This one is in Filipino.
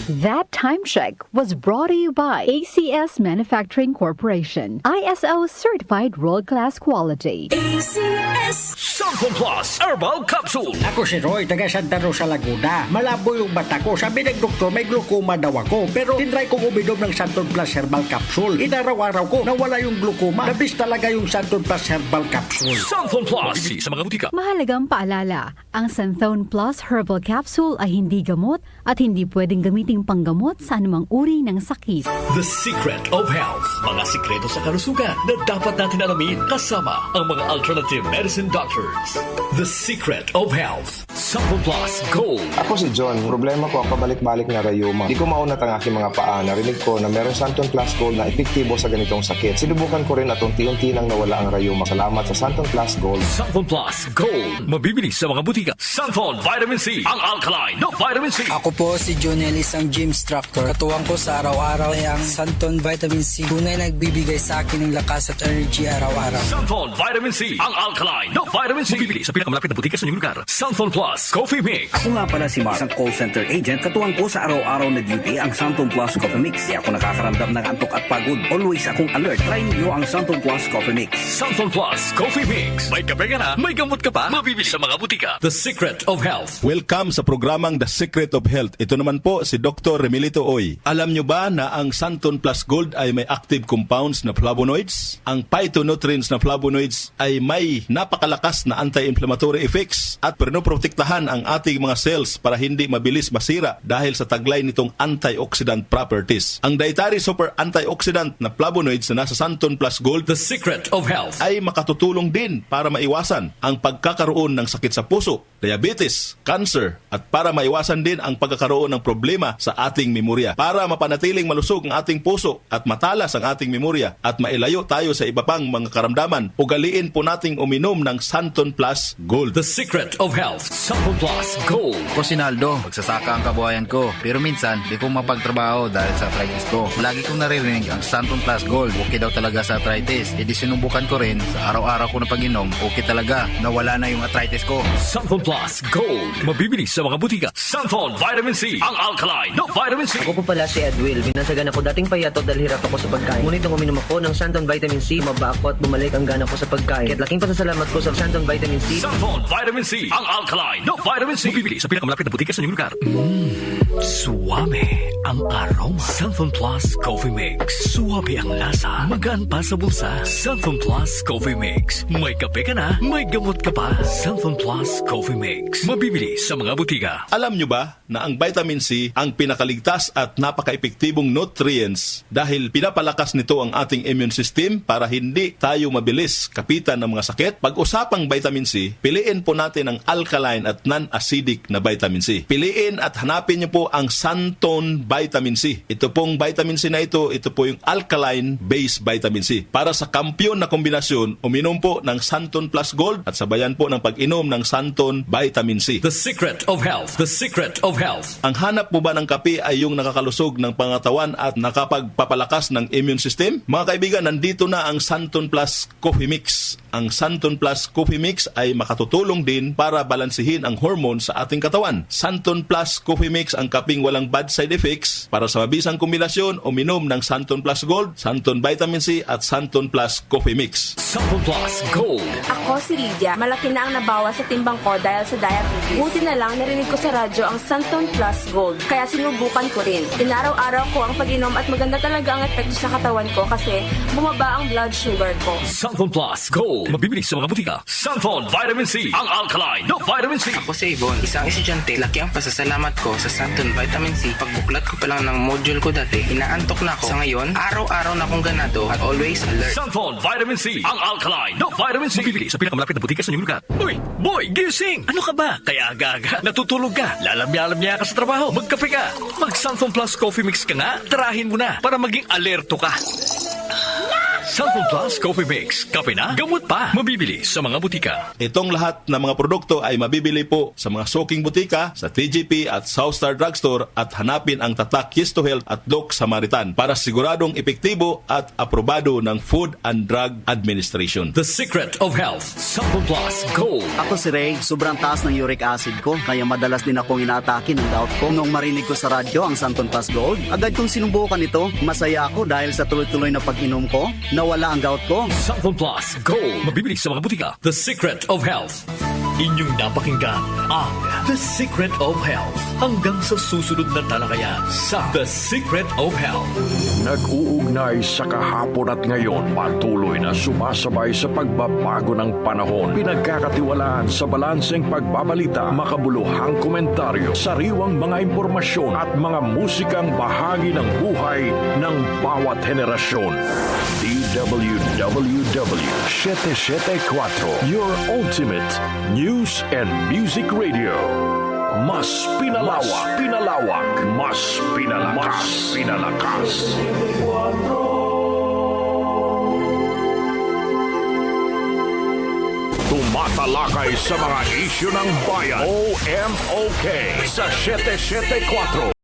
That time check was brought to you by ACS Manufacturing Corporation, ISO certified world-class quality. ACS Santon Plus Herbal Capsule. Ako si Roy, taga Santa Rosa, Laguna. Malabo yung mata ko. Sabi ng doktor, may glaucoma daw ako. Pero tinry kong uminom ng Santon Plus Herbal Capsule. Inaraw-araw ko, nawala yung glaucoma. Nabis talaga yung Santon Plus Herbal Capsule. Santon Plus sa mga butika. Mahalagang paalala, ang Santhone Plus Herbal Capsule ay hindi gamot at hindi pwedeng gamiting panggamot sa anumang uri ng sakit. The Secret of Health. Mga sikreto sa kalusugan na dapat natin alamin kasama ang mga alternative medicine doctors. The Secret of Health. Santon Plus Gold. Ako si John. Problema ko ang pabalik-balik na rayuma. Di ko maunat ang aking mga paa. Narinig ko na meron Santon Plus Gold na epektibo sa ganitong sakit. Sinubukan ko rin at unti-unti nang nawala ang rayuma. Salamat sa Santon Plus Gold. Santon Plus Gold. Mabibili sa mga butika. Santon Vitamin C. Ang alkaline na vitamin C. Ako po si Jonel, isang gym instructor. Katuwang ko sa araw-araw ay ang Santon Vitamin C. Tunay nagbibigay sa akin ng lakas at energy araw-araw. Santon Vitamin C. Ang alkaline na vitamin C. Mabibili sa pinakamalapit na butika sa inyong lugar. Santon Plus Coffee Mix. Ako nga pala si Mark, isang call center agent. Katuwang ko sa araw-araw na duty ang Santon Plus Coffee Mix. Di ako nakakaramdam ng antok at pagod. Always akong alert. Try niyo ang Santon Plus Coffee Mix. Santon Plus Coffee Mix. May kape ka na, may gamot ka pa. Mabibili sa mga butika. The Secret of Health. Welcome sa programang The Secret of Health. Ito naman po si Dr. Remilito Oy. Alam nyo ba na ang Santon Plus Gold ay may active compounds na flavonoids? Ang phytonutrients na flavonoids ay may napakalakas na anti-inflammatory effects at pinoprotektahan ang ating mga cells para hindi mabilis masira dahil sa taglay nitong antioxidant properties. Ang dietary super antioxidant na flavonoids na nasa Santon Plus Gold, The Secret of Health, ay makatutulong din para maiwasan ang pagkakaroon ng sakit sa puso, diabetes, cancer, at para maiwasan din ang pagkakaroon ng problema sa ating memorya. Para mapanatiling malusog ang ating puso at matalas ang ating memorya at mailayo tayo sa iba pang mga karamdaman, ugaliin po nating uminom ng Santon Plus Gold. The Secret of Health, Santon Plus Gold. Ako si Naldo, magsasaka ang kabuhayan ko. Pero minsan, di ko mapagtrabaho dahil sa arthritis ko. Lagi kong naririnig ang Santon Plus Gold. Okay daw talaga sa arthritis. E di sinubukan ko rin, sa araw-araw ko na pag-inom, okay talaga. Nawala na yung arthritis ko. Santon Plus Gold. Mabibili sa mga butika. Santon Vitamin C. Ang alkaline na vitamin C. Ako po pala si Edwil. Binasagan ako dating payatot dahil hirap ako sa pagkain. Ngunit nung uminom ako ng Santon Vitamin C, mabako at bumalik ang gana ko sa pagkain. Kaya't laking pasasalamat ko sa Santon Vitamin C. Santon Vitamin C. Ang alkaline na vitamin C. Mabibili sa pinakamalapit na butika sa inyong lugar. Suwame ang aroma. Santon Plus Coffee Mix. Suwabe ang lasa. Magaan pa sa bulsa. Santon Plus Coffee Mix. May kape ka na, may gamot ka pa. Santon Plus Coffee Mix. Mabibili sa mga butika. Alam nyo ba na ang vitamin C ang pinakaligtas at napaka-epektibong nutrients dahil pinapalakas nito ang ating immune system para hindi tayo mabilis kapitan ng mga sakit? Pag-usapang vitamin C, piliin po natin ang alkaline at non-acidic na vitamin C. Piliin at hanapin nyo po ang Santon Vitamin C. Ito pong vitamin C na ito po yung alkaline-based vitamin C. Para sa kampiyon na kombinasyon, uminom po ng Santon Plus Gold at sabayan po ng pag-inom ng Santon Vitamin C. The Secret of Health. The Secret of Health. Ang hanap mo ba ng kape ay yung nakakalusog ng pangatawan at nakapagpapalakas ng immune system? Mga kaibigan, nandito na ang Santon Plus Coffee Mix. Ang Santon Plus Coffee Mix ay makatutulong din para balansihin ang hormone sa ating katawan. Santon Plus Coffee Mix ang kaping walang bad side effects. Para sa mabisang kombinasyon, uminom ng Santon Plus Gold, Santon Vitamin C at Santon Plus Coffee Mix. Santon Plus Gold. Ako si Lydia. Malaki na ang nabawas sa timbang ko dahil sa diabetes. Buti na lang narinig ko sa radyo ang Santon Plus Gold. Kaya sinubukan ko rin. Inaraw-araw ko ang pag-inom at maganda talaga ang epekto sa katawan ko kasi bumaba ang blood sugar ko. Santon Plus Gold. Mabibili sa mga butika. Santon Vitamin C. Ang alkaline na vitamin C. Ako si Yvonne, isang estudyante. Laki ang pasasalamat ko sa Santon Vitamin C. Pagbuklat ko pa lang ng module ko dati, inaantok na ako. Sa ngayon, araw-araw na akong ganado at always alert. Santon Vitamin C. Ang alkaline na vitamin C. Mabibili sa pinakamalapit na butika sa inyong lugar. Uy, boy, gising! Ano ka ba? Kaya aga-aga, natutulog ka. Lalamya-lamya ka sa trabaho. Magkape ka. Mag Santon Plus Coffee Mix ka nga. Tarahin mo na para maging alerto ka. Santon Plus Coffee Mix. Kape na, gamot pa. Mabibili sa mga butika. Itong lahat ng mga produkto ay mabibili po sa mga soking butika, sa TGP at Southstar Drugstore at hanapin ang tatak Yes to Health at Doc Samaritan para siguradong epektibo at aprobado ng Food and Drug Administration. The Secret of Health. Santon Plus Gold. Ako si Ray, sobrang taas ng uric acid ko, kaya madalas din akong inaatake ng gout ko. Nung marinig ko sa radyo ang Santon Plus Gold, agad kong sinubukan ito. Masaya ako dahil sa tuloy-tuloy na pag-inom ko, nawala ang gout ko. Santon Plus Gold. Mabibili sa mga butika. The Secret of Health. Inyong napakinggan ang The Secret of Health. Hanggang sa susunod na talakayan sa The Secret of Health. Nag-uugnay sa kahapon at ngayon, patuloy na sumasabay sa pagbabago ng panahon. Pinagkakatiwalaan sa balanseng pagbabalita, makabuluhang komentaryo, sariwang mga impormasyon at mga musikang bahagi ng buhay ng bawat henerasyon. DWWW 774, your ultimate news and music radio. Mas pinalawak, mas pinalakas. Tumatalakay sa mga isyu ng bayan. OMOK sa 774.